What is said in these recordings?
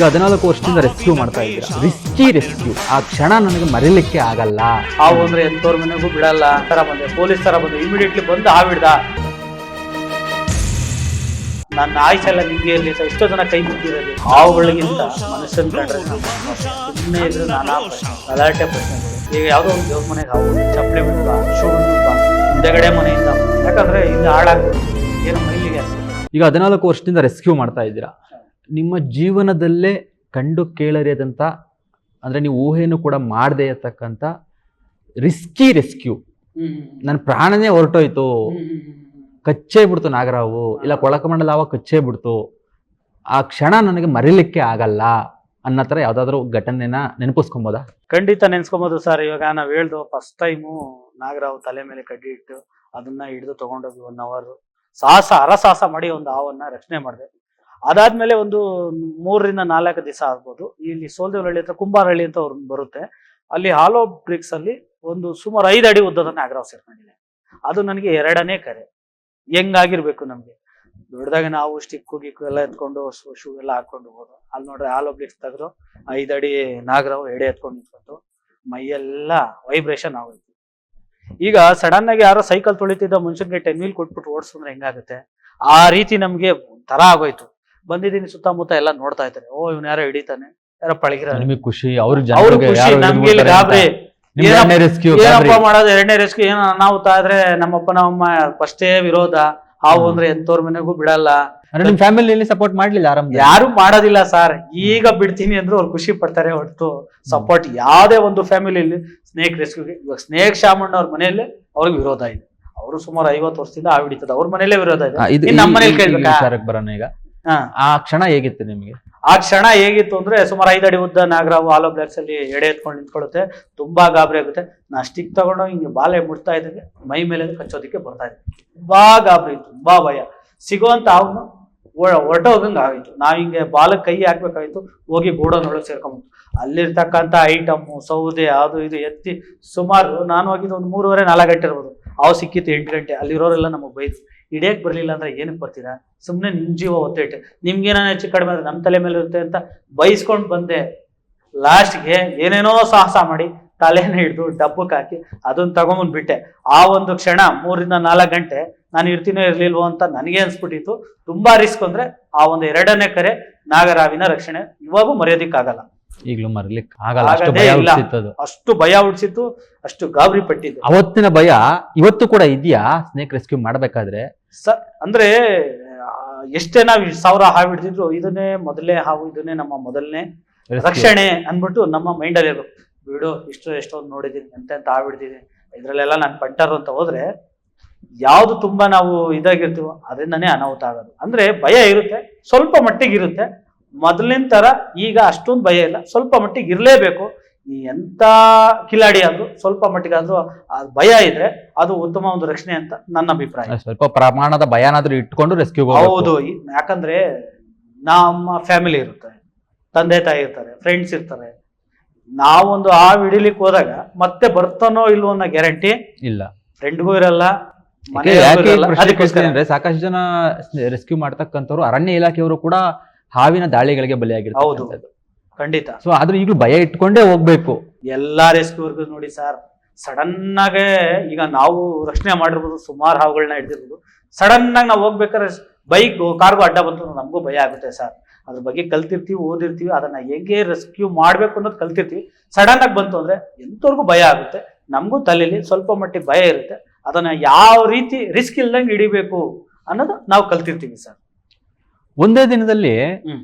ಈಗ 14 ವರ್ಷದಿಂದ ರೆಸ್ಕ್ಯೂ ಮಾಡ್ತಾ ಇದ್ದೀರಾ, ರಿಸ್ಕಿ ರೆಸ್ಕ್ಯೂ. ಆ ಕ್ಷಣ ನನಗೆ ಮರೀಲಿಕ್ಕೆ ಆಗಲ್ಲ. ಹಾವು ಅಂದ್ರೆ ಎಂತವ್ರ ಮನೆಗೂ ಬಿಡಲ್ಲ ತರ ಬಂದೆ, ಪೊಲೀಸ್ ತರ ಬಂದು ಇಮಿಡಿಯೇಟ್ಲಿ ಬಂದು ಹಾವಿಡ್ದ. ನನ್ನ ಆಯ್ಸೆಲ್ಲ ನಿಮ್ಗೆ ಇರ್ಲಿ ಎಷ್ಟೋ ಜನ ಕೈ ಮುಗ್ದಿರೋದು. ಹಾವುಗಳಿಗಿಂತ ಮನುಷ್ಯನ ಕಂಡ್ರೆ ಸುಮ್ಮನೆ ಇದ್ರೆ ನಾನಾ ಗಲಾಟೆ ಪ್ರಶ್ನೆಗಳು. ಈಗ ಯಾವುದೋ ಒಂದು ದೇವ್ರ ಮನೆಗೆ ಹಾವು ಚಪ್ಪಲಿ ಬಿಡುವ, ಶೂ ಬಿಡುವ, ಹಿಂದೆಗಡೆ ಮನೆಯಿಂದ, ಯಾಕಂದ್ರೆ ಇಲ್ಲಿ ಹಾಳಾಗ್ತದೆ ಏನೋ ಮೈಲಿಗೆ. ಈಗ 14 ವರ್ಷದಿಂದ ರೆಸ್ಕ್ಯೂ ಮಾಡ್ತಾ ಇದ್ದೀರಾ. ನಿಮ್ಮ ಜೀವನದಲ್ಲೇ ಕಂಡು ಕೇಳರಿಯದಂತ, ಅಂದ್ರೆ ನೀವು ಊಹೆಯನ್ನು ಕೂಡ ಮಾಡದೇ ಇರತಕ್ಕಂತ ರಿಸ್ಕಿ ರೆಸ್ಕ್ಯೂ. ನನ್ನ ಪ್ರಾಣನೇ ಹೊರಟೋಯ್ತು, ಕಚ್ಚೇ ಬಿಡ್ತು ನಾಗರಾವು, ಇಲ್ಲ ಕೊಳಕಮಂಡಲ ಹಾವ ಕಚ್ಚೇ ಬಿಡ್ತು, ಆ ಕ್ಷಣ ನನಗೆ ಮರೀಲಿಕ್ಕೆ ಆಗಲ್ಲ ಅನ್ನೋ ಥರ ಯಾವ್ದಾದ್ರು ಘಟನೆನ ನೆನಪಿಸ್ಕೊಬೋದಾ? ಖಂಡಿತ ನೆನ್ಸ್ಕೊಬೋದು ಸರ್. ಇವಾಗ ನಾವ್ ಹೇಳ್ದು ಫಸ್ಟ್ ಟೈಮು ನಾಗರಾವು ತಲೆ ಮೇಲೆ ಕಡ್ಡಿ ಇಟ್ಟು ಅದನ್ನ ಹಿಡಿದು ತಗೊಂಡೋಗಿ 1 hour ಹರಸಾಹಸ ಮಾಡಿ ಒಂದು ಹಾವನ್ನ ರಕ್ಷಣೆ ಮಾಡಿದೆ. ಅದಾದ್ಮೇಲೆ ಒಂದು 3 ರಿಂದ 4 ದಿವಸ ಆಗ್ಬೋದು, ಇಲ್ಲಿ ಸೋಲ್ದೇವರಹಳ್ಳಿ ಹತ್ರ ಕುಂಬಾರಹಳ್ಳಿ ಅಂತ ಅವ್ರು ಬರುತ್ತೆ, ಅಲ್ಲಿ ಹಾಲೋ ಬ್ರಿಕ್ಸ್ ಅಲ್ಲಿ ಒಂದು ಸುಮಾರು 5 ಅಡಿ ಉದ್ದದ ನಾಗರಾವ್ ಸೇರ್ಕೊಂಡಿದೆ. ಅದು ನನಗೆ 2ನೇ ಕರೆ. ಹೆಂಗಾಗಿರ್ಬೇಕು ನಮ್ಗೆ, ದೊಡ್ಡದಾಗ ನಾವು ಸ್ಟಿಕ್ಕು ಗಿಕ್ಕು ಎಲ್ಲ ಎತ್ಕೊಂಡು ಶೂ ಎಲ್ಲ ಹಾಕೊಂಡು ಹೋಗೋದು. ಅಲ್ಲಿ ನೋಡ್ರೆ ಹಾಲೋ ಬ್ರಿಕ್ಸ್ ತೆಗೆದು 5 ಅಡಿ ನಾಗರಾವ್ ಎಡೆ ಎತ್ಕೊಂಡು ನಿಂತ್ಕೊಂಡು ಮೈಯೆಲ್ಲ ವೈಬ್ರೇಷನ್ ಆಗೋಯ್ತು. ಈಗ ಸಡನ್ ಆಗಿ ಯಾರೋ ಸೈಕಲ್ ತೊಳಿತಿದ್ದ ಮನುಷ್ಯನ್ಗೆ 10 wheel ಕೊಟ್ಬಿಟ್ಟು ಓಡಿಸಿದ್ರೆ ಹೆಂಗಾಗುತ್ತೆ, ಆ ರೀತಿ ನಮ್ಗೆ ತರ ಆಗೋಯ್ತು. ಬಂದಿದ್ದೀನಿ, ಸುತ್ತಮುತ್ತ ಎಲ್ಲ ನೋಡ್ತಾ ಇದ್ದಾರೆ, ಓ ಇವ್ನ ಯಾರೋ ಹಿಡಿತಾನೆ, ಯಾರೋ ಪಳಗಿರ ಖುಷಿ, ನಮ್ಗೆ ಗಾಬ್ರಿ, ಏನಪ್ಪ ಮಾಡೋದು 2ನೇ ರೆಸ್ಕ್ಯೂ. ಏನೋ ಅನಾಹುತ ಆದ್ರೆ ನಮ್ಮಪ್ಪ ನಮ್ಮಮ್ಮ ಫಸ್ಟೇ ವಿರೋಧ, ಹಾವು ಅಂದ್ರೆ ಎಂತವ್ರ ಮನೆಗೂ ಬಿಡಲ್ಲ. ನಿಮ್ ಫ್ಯಾಮಿಲಿಯಲ್ಲಿ ಸಪೋರ್ಟ್ ಮಾಡ್ಲಿಲ್ಲ? ಯಾರು ಮಾಡೋದಿಲ್ಲ ಸರ್. ಈಗ ಬಿಡ್ತೀನಿ ಅಂದ್ರು ಅವ್ರು ಖುಷಿ ಪಡ್ತಾರೆ ಹೊರತು ಸಪೋರ್ಟ್ ಯಾವ್ದೇ ಒಂದು ಫ್ಯಾಮಿಲಿಯಲ್ಲಿ ಸ್ನೇಕ್ ರೆಸ್ಕ್ಯೂಗೆ. ಇವಾಗ ಸ್ನೇಕ್ ಶಾಮಣ್ಣ ಅವ್ರ ಮನೆಯಲ್ಲೇ ಅವ್ರಿಗೆ ವಿರೋಧ ಇದೆ. ಅವರು ಸುಮಾರು 50 ವರ್ಷದಿಂದ ಹಾವು ಹಿಡಿತದ, ಅವ್ರ ಮನೇಲೆ ವಿರೋಧ ಇದೆ. ನಮ್ಮ ಮನೇಲಿ ಕೇಳ್ಬೇಕಾ? ಬರೋಣ ಈಗ. ಆ ಕ್ಷಣ ಹೇಗಿತ್ತು ನಿಮ್ಗೆ? ಆ ಕ್ಷಣ ಹೇಗಿತ್ತು ಅಂದ್ರೆ, ಸುಮಾರು 5 ಅಡಿ ಉದ್ದ ನಾಗರಾವು ಹಾಲೋ ಬ್ಲಾಕ್ಸ್ ಅಲ್ಲಿ ಎಡೆ ಎತ್ಕೊಂಡು ನಿಂತ್ಕೊಳ್ಳುತ್ತೆ, ತುಂಬಾ ಗಾಬರಿ ಆಗುತ್ತೆ. ನಾ ಸ್ಟಿಕ್ ತಗೊಂಡು ಹಿಂಗೆ ಬಾಲೆ ಮುಟ್ತಾ ಇದ್ದಂಗೆ ಮೈ ಮೇಲೆ ಕಚ್ಚೋದಿಕ್ಕೆ ಬರ್ತಾ ಇದೆ. ತುಂಬಾ ಗಾಬರಿ, ತುಂಬಾ ಭಯ. ಸಿಗುವಂತ ಹಾವನ್ನು ಹೊರಟೋಗಂಗ ಆಗಿತ್ತು. ನಾವ್ ಹಿಂಗೆ ಬಾಲಕ್ಕೆ ಕೈ ಹಾಕ್ಬೇಕಾಯ್ತು, ಹೋಗಿ ಗೋಡನೊಳಗೆ ಸೇರ್ಕೊಂಡ್ಬಿಟ್ಟು ಅಲ್ಲಿರ್ತಕ್ಕಂಥ ಐಟಮ್ಮು ಸೌದೆ ಅದು ಇದು ಎತ್ತಿ ಸುಮಾರು ನಾನು ಹೋಗಿದ್ದು ಒಂದು 3:30-4 ಗಂಟೆ ಇರ್ಬೋದು. ಹಾವು ಸಿಕ್ಕಿತ್ತು 8 ಗಂಟೆ. ಅಲ್ಲಿರೋರೆಲ್ಲ ನಮಗೆ ಬೈದು, ಹಿಡಿಯಕ್ ಬರ್ಲಿಲ್ಲ ಅಂದ್ರೆ ಏನಕ್ಕೆ ಬರ್ತೀರಾ, ಸುಮ್ನೆ ನಿಮ್ ಜೀವ ಒತ್ತಿಟ್ಟೆ, ನಿಮ್ಗೇನ ಹೆಚ್ಚು ಕಡಿಮೆ ಆದ್ರೆ ನಮ್ಮ ತಲೆ ಮೇಲೆ ಇರುತ್ತೆ ಅಂತ ಬೈಸ್ಕೊಂಡ್ ಬಂದೆ. ಲಾಸ್ಟ್ಗೆ ಏನೇನೋ ಸಾಹಸ ಮಾಡಿ ತಲೆನ ಹಿಡಿದು ಡಬ್ಬಕ್ಕೆ ಹಾಕಿ ಅದನ್ನ ತಗೊಂಬಂದ್ ಬಿಟ್ಟೆ. ಆ ಒಂದು ಕ್ಷಣ 3 ರಿಂದ 4 ಗಂಟೆ ನಾನು ಇರ್ತೀನೋ ಇರ್ಲಿಲ್ವೋ ಅಂತ ನನಗೆ ಅನ್ಸ್ಬಿಟ್ಟಿತ್ತು. ತುಂಬಾ ರಿಸ್ಕ್ ಅಂದ್ರೆ ಆ ಒಂದು 2ನೇ ಕರೆ ನಾಗರಾವಿನ ರಕ್ಷಣೆ ಇವಾಗೂ ಮರೆಯೋದಿಕ್ಕಾಗಲ್ಲ, ಈಗಲೂ ಮರಲಿಕ್ಕೆ ಆಗಲ್ಲ. ಅಷ್ಟು ಭಯ ಹುಡ್ಸಿತ್ತು, ಅಷ್ಟು ಗಾಬರಿ ಪಟ್ಟಿದ್ದು. ಅವತ್ತಿನ ಭಯ ಇವತ್ತು ಕೂಡ ಇದೆಯಾ ಸ್ನೇಕ್ ರೆಸ್ಕ್ಯೂ ಮಾಡ್ಬೇಕಾದ್ರೆ? ಅಂದ್ರೆ ಎಷ್ಟೇ ನಾವ್ 1000 ಹಾವು ಹಿಡಿದಿದ್ರು ಇದನ್ನೇ ಮೊದಲೇ ಹಾವು, ಇದನ್ನೇ ನಮ್ಮ ಮೊದಲನೇ ರಕ್ಷಣೆ ಅನ್ಬಿಟ್ಟು ನಮ್ಮ ಮೈಂಡ್ ಅಲ್ಲಿ ಇರ್ಬೇಕು. ಬಿಡು, ಎಷ್ಟೊಂದು ನೋಡಿದೀನಿ, ಎಂತ ಹಾವು ಹಿಡಿದಿದ್ದೀನಿ, ಇದ್ರಲ್ಲೆಲ್ಲ ನಾನು ಪಂಟರ್ ಅಂತ ಹೋದ್ರೆ ಯಾವ್ದು ತುಂಬಾ ನಾವು ಇದಾಗಿರ್ತೀವೋ ಅದರಿಂದನೇ ಅನಾಹುತ ಆಗೋದು. ಅಂದ್ರೆ ಭಯ ಇರುತ್ತೆ, ಸ್ವಲ್ಪ ಮಟ್ಟಿಗೆ ಇರುತ್ತೆ. ಮೊದಲಿನ ತರ ಈಗ ಅಷ್ಟೊಂದು ಭಯ ಇಲ್ಲ, ಸ್ವಲ್ಪ ಮಟ್ಟಿಗೆ ಇರ್ಲೇಬೇಕು. ಈ ಎಂತ ಕಿಲಾಡಿ ಆದ್ರೂ ಸ್ವಲ್ಪ ಮಟ್ಟಿಗಾದ್ರೂ ಭಯ ಇದ್ರೆ ಅದು ಉತ್ತಮ ಒಂದು ರಕ್ಷಣೆ ಅಂತ ನನ್ನ ಅಭಿಪ್ರಾಯ. ಸ್ವಲ್ಪ ಪ್ರಮಾಣದ ಭಯನಾದ್ರೂ ಇಟ್ಕೊಂಡು ರೆಸ್ಕ್ಯೂ. ಹೌದು, ಯಾಕಂದ್ರೆ ನಮ್ಮ ಫ್ಯಾಮಿಲಿ ಇರುತ್ತೆ, ತಂದೆ ತಾಯಿ ಇರ್ತಾರೆ, ಫ್ರೆಂಡ್ಸ್ ಇರ್ತಾರೆ. ನಾವೊಂದು ಹಾವು ಹಿಡಿಲಿಕ್ಕೆ ಹೋದಾಗ ಮತ್ತೆ ಬರ್ತಾನೋ ಇಲ್ವೋ ಅನ್ನೋ ಗ್ಯಾರಂಟಿ ಇಲ್ಲ, ಫ್ರೆಂಡ್ಗೂ ಇರಲ್ಲ. ಸಾಕಷ್ಟು ಜನ ರೆಸ್ಕ್ಯೂ ಮಾಡ್ತಕ್ಕಂಥವ್ರು ಅರಣ್ಯ ಇಲಾಖೆಯವರು ಕೂಡ ಹಾವಿನ ದಾಳಿಗಳಿಗೆ ಬಲಿಯಾಗಿರ್ತಾರೆ. ಹೌದು, ಖಂಡಿತ. ಸೊ ಆದ್ರೂ ಈಗಲೂ ಭಯ ಇಟ್ಕೊಂಡೇ ಹೋಗ್ಬೇಕು. ಎಲ್ಲಾ ರೆಸ್ಕ್ಯೂರ್ಗೂ ನೋಡಿ ಸರ್, ಸಡನ್ ಆಗಿ ಈಗ ನಾವು ರಕ್ಷಣೆ ಮಾಡಿರ್ಬೋದು, ಸುಮಾರು ಹಾವುಗಳನ್ನ ಹಿಡಿದಿರ್ಬೋದು. ಸಡನ್ ಆಗಿ ನಾವು ಹೋಗ್ಬೇಕಾದ್ರೆ ಬೈಕ್ ಕಾರ್ಗೂ ಅಡ್ಡ ಬಂತು, ನಮಗೂ ಭಯ ಆಗುತ್ತೆ ಸರ್. ಅದ್ರ ಬಗ್ಗೆ ಕಲ್ತಿರ್ತೀವಿ, ಓದಿರ್ತೀವಿ, ಅದನ್ನ ಹೇಗೆ ರೆಸ್ಕ್ಯೂ ಮಾಡ್ಬೇಕು ಅನ್ನೋದು ಕಲ್ತಿರ್ತೀವಿ. ಸಡನ್ ಆಗಿ ಬಂತು ಅಂದ್ರೆ ಎಂತವ್ರಿಗೂ ಭಯ ಆಗುತ್ತೆ. ನಮಗೂ ತಲೆಯಲ್ಲಿ ಸ್ವಲ್ಪ ಮಟ್ಟಿಗೆ ಭಯ ಇರುತ್ತೆ. ಅದನ್ನ ಯಾವ ರೀತಿ ರಿಸ್ಕ್ ಇಲ್ದಂಗೆ ಹಿಡಿಬೇಕು ಅನ್ನೋದು ನಾವು ಕಲ್ತಿರ್ತೀವಿ ಸರ್. ಒಂದೇ ದಿನದಲ್ಲಿ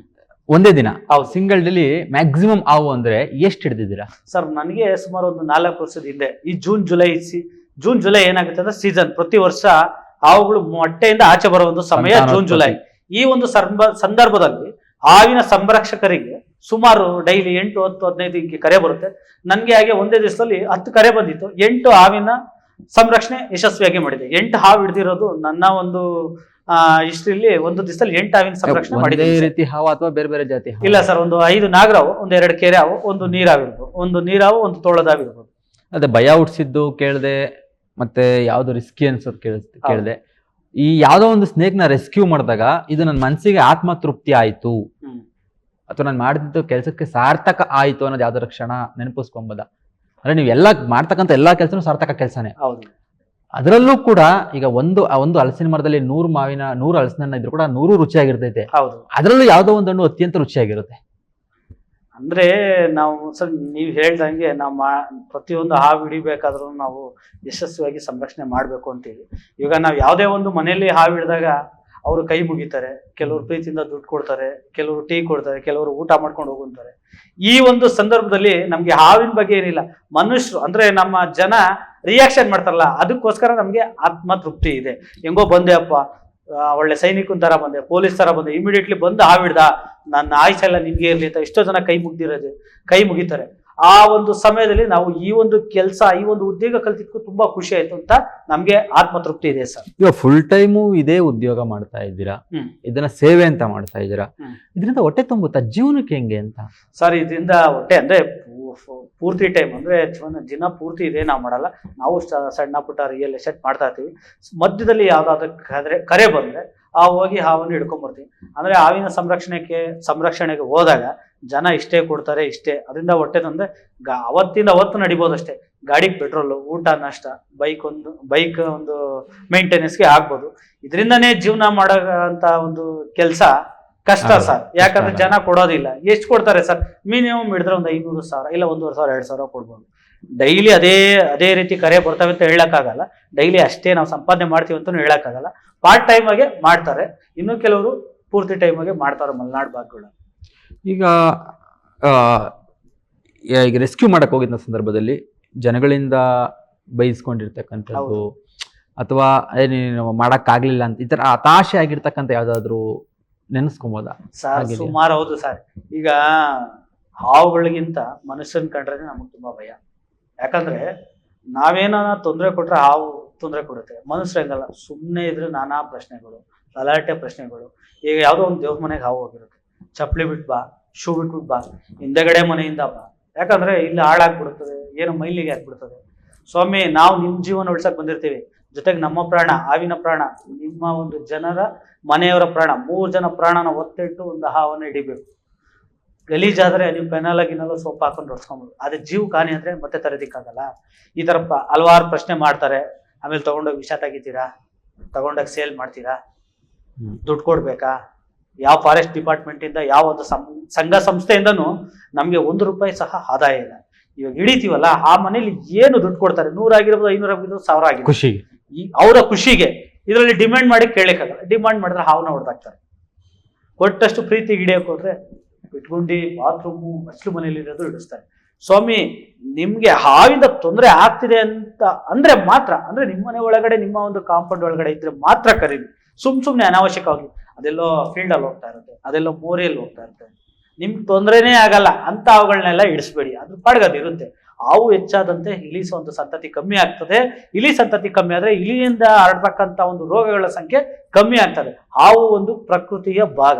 ಒಂದೇ ದಿನ ಸಿಂಗಲ್ ಡೇಲಿ ಮ್ಯಾಕ್ಸಿಮಮ್ ಹಾವು ಅಂದ್ರೆ ಎಷ್ಟು ಹಿಡಿದಿದ್ದೀರಾ ಸರ್? ನನಗೆ ಸುಮಾರು ಒಂದು 4 ವರ್ಷದ ಹಿಂದೆ ಈ ಜೂನ್ ಜುಲೈ ಏನಾಗುತ್ತೆ ಅಂದ್ರೆ ಸೀಸನ್, ಪ್ರತಿ ವರ್ಷ ಹಾವುಗಳು ಮೊಟ್ಟೆಯಿಂದ ಆಚೆ ಬರೋ ಒಂದು ಸಮಯ ಜೂನ್ ಜುಲೈ. ಈ ಒಂದು ಸಂದರ್ಭದಲ್ಲಿ ಹಾವಿನ ಸಂರಕ್ಷಕರಿಗೆ ಸುಮಾರು ಡೈಲಿ 8, 10, 15 ಹಿಂಗೆ ಕರೆ ಬರುತ್ತೆ. ನನ್ಗೆ ಹಾಗೆ ಒಂದೇ ದಿವಸದಲ್ಲಿ 10 ಕರೆ ಬಂದಿತ್ತು. 8 ಹಾವಿನ ಸಂರಕ್ಷಣೆ ಯಶಸ್ವಿಯಾಗಿ ಮಾಡಿದೆ. 8 ಹಾವು ಹಿಡಿದಿರೋದು ನನ್ನ ಒಂದು ಹಿಸ್ಟ್ರಿಯಲ್ಲಿ. ಒಂದು ದಿವಸದಲ್ಲಿ 8 ಹಾವಿನ ಸಂರಕ್ಷಣೆ ಮಾಡಿದೆ. ರೀತಿ ಹಾವು ಅಥವಾ ಬೇರೆ ಬೇರೆ ಜಾತಿ? ಇಲ್ಲ ಸರ್, ಒಂದು 5 ನಾಗರಾವು, ಒಂದು 2 ಕೆರೆ ಹಾವು, ಒಂದು ನೀರಾವಿರ್ಬೋದು, ಒಂದು ನೀರಾವು, ಒಂದು ತೋಳದಾವಿರ್ಬೋದು. ಅದೇ ಭಯ ಹುಡ್ಸಿದ್ದು ಕೇಳ್ದೆ, ಮತ್ತೆ ಯಾವ್ದು ರಿಸ್ಕಿ ಅನ್ಸೋದು ಕೇಳ್ದೆ. ಈ ಯಾವ್ದೋ ಒಂದು ಸ್ನೇಕ್ ನ ರೆಸ್ಕ್ಯೂ ಮಾಡಿದಾಗ ಇದು ನನ್ನ ಮನಸ್ಸಿಗೆ ಆತ್ಮ ತೃಪ್ತಿ ಆಯ್ತು, ಅಥವಾ ನಾನು ಮಾಡಿದ್ದು ಕೆಲಸಕ್ಕೆ ಸಾರ್ಥಕ ಆಯಿತು ಅನ್ನೋದು ಯಾವ್ದಾರ ಕ್ಷಣ ನೆನಪಿಸ್ಕೊಂಬೋದ? ಅಂದ್ರೆ ನೀವು ಎಲ್ಲ ಮಾಡ್ತಕ್ಕಂಥ ಎಲ್ಲಾ ಕೆಲಸನೂ ಸಾರ್ಥಕ ಕೆಲಸನೇ. ಹೌದು. ಅದರಲ್ಲೂ ಕೂಡ ಈಗ ಒಂದು ಹಲಸಿನ ಮರದಲ್ಲಿ 100 ಹಲಸಿನ ಇದ್ರು ಕೂಡ 100 ರುಚಿಯಾಗಿರ್ತೈತೆ. ಹೌದು. ಅದರಲ್ಲೂ ಯಾವುದೋ ಒಂದು ಹಣ್ಣು ಅತ್ಯಂತ ರುಚಿಯಾಗಿರುತ್ತೆ. ಅಂದ್ರೆ ನಾವು ಸರ್ ನೀವು ಹೇಳ್ದಂಗೆ ನಾವು ಪ್ರತಿಯೊಂದು ಹಾವು ಹಿಡಿಬೇಕಾದ್ರೂ ನಾವು ಯಶಸ್ವಿಯಾಗಿ ಸಂರಕ್ಷಣೆ ಮಾಡ್ಬೇಕು ಅಂತೀವಿ. ಈಗ ನಾವು ಯಾವುದೇ ಒಂದು ಮನೆಯಲ್ಲಿ ಹಾವು ಹಿಡಿದಾಗ ಅವರು ಕೈ ಮುಗಿತಾರೆ, ಕೆಲವರು ಪ್ರೀತಿಯಿಂದ ದುಡ್ಡು ಕೊಡ್ತಾರೆ, ಕೆಲವರು ಟೀ ಕೊಡ್ತಾರೆ, ಕೆಲವರು ಊಟ ಮಾಡ್ಕೊಂಡು ಹೋಗುತ್ತಾರೆ. ಈ ಒಂದು ಸಂದರ್ಭದಲ್ಲಿ ನಮ್ಗೆ ಹಾವಿನ ಬಗ್ಗೆ ಏನಿಲ್ಲ, ಮನುಷ್ಯರು ಅಂದ್ರೆ ನಮ್ಮ ಜನ ರಿಯಾಕ್ಷನ್ ಮಾಡ್ತಾರಲ್ಲ, ಅದಕ್ಕೋಸ್ಕರ ನಮ್ಗೆ ಆತ್ಮ ತೃಪ್ತಿ ಇದೆ. ಹೆಂಗೋ ಬಂದೆ ಅಪ್ಪ, ಒಳ್ಳೆ ಸೈನಿಕನ ತರ ಬಂದೆ, ಪೊಲೀಸ್ ತರ ಬಂದೆ, ಇಮಿಡಿಯೇಟ್ಲಿ ಬಂದು ಹಾವಿಡ್ದ, ನನ್ನ ಆಯುಷೆಲ್ಲ ನಿಮ್ಗೆ ಇರ್ಲಿ ಅಂತ ಎಷ್ಟೋ ಜನ ಕೈ ಮುಗಿತಾರೆ. ಆ ಒಂದು ಸಮಯದಲ್ಲಿ ನಾವು ಈ ಒಂದು ಕೆಲಸ, ಈ ಒಂದು ಉದ್ಯೋಗ ಕಲ್ತಿದ್ಕು ತುಂಬಾ ಖುಷಿ ಆಯ್ತು ಅಂತ ನಮ್ಗೆ ಆತ್ಮತೃಪ್ತಿ ಇದೆ ಸರ್. ಇವಾಗ ಫುಲ್ ಟೈಮು ಇದೇ ಉದ್ಯೋಗ ಮಾಡ್ತಾ ಇದ್ದೀರಾ, ಇದನ್ನ ಸೇವೆ ಅಂತ ಮಾಡ್ತಾ ಇದ್ದೀರಾ, ಇದರಿಂದ ಹೊಟ್ಟೆ ತುಂಬುತ್ತಾ? ಜೀವನಕ್ಕೆ ಹೆಂಗೆ ಅಂತ ಸರ್? ಇದರಿಂದ ಹೊಟ್ಟೆ ಅಂದ್ರೆ ಪೂರ್ತಿ ಟೈಮ್ ಅಂದ್ರೆ ದಿನ ಪೂರ್ತಿ ಇದೆ ನಾವು ಮಾಡಲ್ಲ. ನಾವು ಸಣ್ಣ ಪುಟ್ಟ ರಿಯಲ್ ಎಸ್ಟೇಟ್ ಮಾಡ್ತಾ ಇರ್ತೀವಿ. ಮಧ್ಯದಲ್ಲಿ ಯಾವ್ದಾದ್ರು ಕರೆ ಬಂದ್ರೆ ಹೋಗಿ ಹಾವನ್ನು ಹಿಡ್ಕೊಂಡ್ಬರ್ತೀವಿ. ಅಂದ್ರೆ ಹಾವಿನ ಸಂರಕ್ಷಣೆಗೆ ಹೋದಾಗ ಜನ ಇಷ್ಟೇ ಕೊಡ್ತಾರೆ, ಇಷ್ಟೇ, ಅದರಿಂದ ಹೊಟ್ಟೆ ತಂದ್ರೆ ಅವತ್ತು ನಡಿಬೋದಷ್ಟೇ. ಗಾಡಿಗೆ ಪೆಟ್ರೋಲ್, ಊಟ, ನಾಷ್ಟ, ಬೈಕ್ ಒಂದು ಮೇಂಟೆನೆನ್ಸ್ಗೆ ಆಗ್ಬೋದು. ಇದರಿಂದನೇ ಜೀವನ ಮಾಡೋ ಅಂತ ಒಂದು ಕೆಲಸ ಕಷ್ಟ ಸರ್. ಯಾಕಂದ್ರೆ ಜನ ಕೊಡೋದಿಲ್ಲ. ಎಷ್ಟು ಕೊಡ್ತಾರೆ ಸರ್? ಮಿನಿಮಮ್ ಹಿಡಿದ್ರೆ ಒಂದು 500,000 ಇಲ್ಲ 1,500,000 2,000 ಕೊಡ್ಬೋದು. ಡೈಲಿ ಅದೇ ರೀತಿ ಕರೆ ಬರ್ತವೆ ಅಂತ ಹೇಳಕ್ಕಾಗಲ್ಲ. ಡೈಲಿ ಅಷ್ಟೇ ನಾವು ಸಂಪಾದನೆ ಮಾಡ್ತೀವಿ ಅಂತ ಹೇಳಕ್ಕಾಗಲ್ಲ. ಪಾರ್ಟ್ ಟೈಮ್ ಆಗಿ ಮಾಡ್ತಾರೆ, ಇನ್ನು ಕೆಲವರು ಪೂರ್ತಿ ಟೈಮ್ ಆಗಿ ಮಾಡ್ತಾರೆ ಮಲೆನಾಡು ಭಾಗಗಳು. ಈಗ ರೆಸ್ಕ್ಯೂ ಮಾಡಕ್ ಹೋಗಿದ್ದ ಸಂದರ್ಭದಲ್ಲಿ ಜನಗಳಿಂದ ಬೈಸ್ಕೊಂಡಿರ್ತಕ್ಕಂಥದ್ದು ಅಥವಾ ನೀನು ಮಾಡಕ್ಕಾಗ್ಲಿಲ್ಲ ಅಂತ ಈ ತರ ಹತಾಶೆ ಆಗಿರ್ತಕ್ಕಂಥ ಯಾವ್ದಾದ್ರು ನೆನೆಸ್ಕೊಬೋದಾ? ಸರ್ ಸುಮಾರು. ಹೌದು ಸರ್. ಈಗ ಹಾವುಗಳಿಗಿಂತ ಮನುಷ್ಯನ್ ಕಂಡ್ರೆ ನಮಗ್ ತುಂಬಾ ಭಯ. ಯಾಕಂದ್ರೆ ನಾವೇನ ತೊಂದರೆ ಕೊಟ್ರೆ ಹಾವು ತೊಂದರೆ ಕೊಡುತ್ತೆ. ಮನುಷ್ಯರು ಹೆಂಗಲ್ಲ, ಸುಮ್ಮನೆ ಇದ್ರೆ ನಾನಾ ಪ್ರಶ್ನೆಗಳು, ಗಲಾಟೆ ಪ್ರಶ್ನೆಗಳು. ಈಗ ಯಾವುದೋ ಒಂದು ದೇವ್ರ ಮನೆಗೆ ಹಾವು ಹೋಗಿರುತ್ತೆ, ಚಪ್ಪಲಿ ಬಿಟ್ಟು ಬಾ, ಶೂ ಬಿಟ್ಬಿಟ್ಟು ಬಾ, ಹಿಂದೆಗಡೆ ಮನೆಯಿಂದ ಬಾ, ಯಾಕಂದ್ರೆ ಇಲ್ಲಿ ಹಾಳಾಗ್ಬಿಡ್ತದೆ, ಏನೋ ಮೈಲಿಗೆ ಹಾಕ್ಬಿಡ್ತದೆ. ಸ್ವಾಮಿ, ನಾವು ನಿಮ್ ಜೀವನ ಉಳ್ಸಕ್ ಬಂದಿರ್ತೀವಿ, ಜೊತೆಗೆ ನಮ್ಮ ಪ್ರಾಣ, ಹಾವಿನ ಪ್ರಾಣ, ನಿಮ್ಮ ಒಂದು ಜನರ ಮನೆಯವರ ಪ್ರಾಣ, 3 ಜನ ಪ್ರಾಣನ ಒತ್ತಿಟ್ಟು ಒಂದು ಹಾವನ್ನು ಹಿಡಿಬೇಕು. ಗಲೀಜಾದ್ರೆ ನೀವು ಪೆನಾಲ ಗಿನಲ್ಲ ಸೊಪ್ಪು ಹಾಕೊಂಡು ಹೊಡ್ಸ್ಕೊಂಬೋದು. ಅದೇ ಜೀವಕ್ಕೆ ಹಾನಿ ಅಂದ್ರೆ ಮತ್ತೆ ತರೋದಿಕ್ಕಾಗಲ್ಲ. ಈ ತರ ಹಲವಾರು ಪ್ರಶ್ನೆ ಮಾಡ್ತಾರೆ. ಆಮೇಲೆ ತಗೊಂಡೋಗಿ ವಿಷ ತೆಗಿತೀರಾ, ತಗೊಂಡೋಗಿ ಸೇಲ್ ಮಾಡ್ತೀರಾ, ದುಡ್ಡು ಕೊಡ್ಬೇಕಾ? ಯಾವ ಫಾರೆಸ್ಟ್ ಡಿಪಾರ್ಟ್ಮೆಂಟ್ ಇಂದ, ಯಾವ ಒಂದು ಸಂಘ ಸಂಸ್ಥೆಯಿಂದನೂ ನಮ್ಗೆ 1 ರೂಪಾಯಿ ಸಹ ಆದಾಯ ಇಲ್ಲ. ಇವಾಗ ಹಿಡಿತೀವಲ್ಲ, ಆ ಮನೇಲಿ ಏನು ದುಡ್ಡು ಕೊಡ್ತಾರೆ, 100 ಆಗಿರ್ಬೋದು, 500 ಆಗಿರ್ಬೋದು, 1000 ಆಗಿರ್ಬೋದು, ಖುಷಿಗೆ, ಅವರ ಖುಷಿಗೆ. ಇದರಲ್ಲಿ ಡಿಮ್ಯಾಂಡ್ ಮಾಡಿ ಕೇಳಕ್ಕಾಗಲ್ಲ. ಡಿಮ್ಯಾಂಡ್ ಮಾಡಿದ್ರೆ ಹಾವನ್ನ ಹೊಡೆದಾಕ್ತಾರೆ. ಕೊಟ್ಟಷ್ಟು ಪ್ರೀತಿ ಹಿಡಿಯಕ್ಕೆ ಹೋದ್ರೆ ಬಿಟ್ಗುಂಡಿ, ಬಾತ್ರೂಮು, ಮಸ್ಲು ಮನೇಲಿ ಇರೋದು ಹಿಡಿಸ್ತಾರೆ. ಸ್ವಾಮಿ, ನಿಮ್ಗೆ ಹಾವಿಂದ ತೊಂದರೆ ಆಗ್ತಿದೆ ಅಂತ ಅಂದ್ರೆ ಮಾತ್ರ, ಅಂದ್ರೆ ನಿಮ್ಮ ಮನೆ ಒಳಗಡೆ, ನಿಮ್ಮ ಒಂದು ಕಾಂಪೌಂಡ್ ಒಳಗಡೆ ಇದ್ರೆ ಮಾತ್ರ ಕರೀರಿ. ಸುಮ್ನೆ ಅನಾವಶ್ಯಕವಾಗಿ ಅದೆಲ್ಲೋ ಫೀಲ್ಡ್ ಅಲ್ಲಿ ಹೋಗ್ತಾ ಇರುತ್ತೆ, ಅದೆಲ್ಲೋ ಮೋರಿಯಲ್ಲಿ ಹೋಗ್ತಾ ಇರುತ್ತೆ, ನಿಮ್ಗೆ ತೊಂದರೆನೇ ಆಗಲ್ಲ ಅಂತ ಅವುಗಳನ್ನೆಲ್ಲ ಇಡಿಸ್ಬೇಡಿ. ಅದ್ರ ಪಾಡ್ಗದಿರುತ್ತೆ. ಹಾವು ಹೆಚ್ಚಾದಂತೆ ಇಲಿ ಒಂದು ಸಂತತಿ ಕಮ್ಮಿ ಆಗ್ತದೆ. ಇಲಿ ಸಂತತಿ ಕಮ್ಮಿ ಆದ್ರೆ ಇಲಿಯಿಂದ ಹರಡ್ತಕ್ಕಂಥ ಒಂದು ರೋಗಗಳ ಸಂಖ್ಯೆ ಕಮ್ಮಿ ಆಗ್ತದೆ. ಹಾವು ಒಂದು ಪ್ರಕೃತಿಯ ಭಾಗ.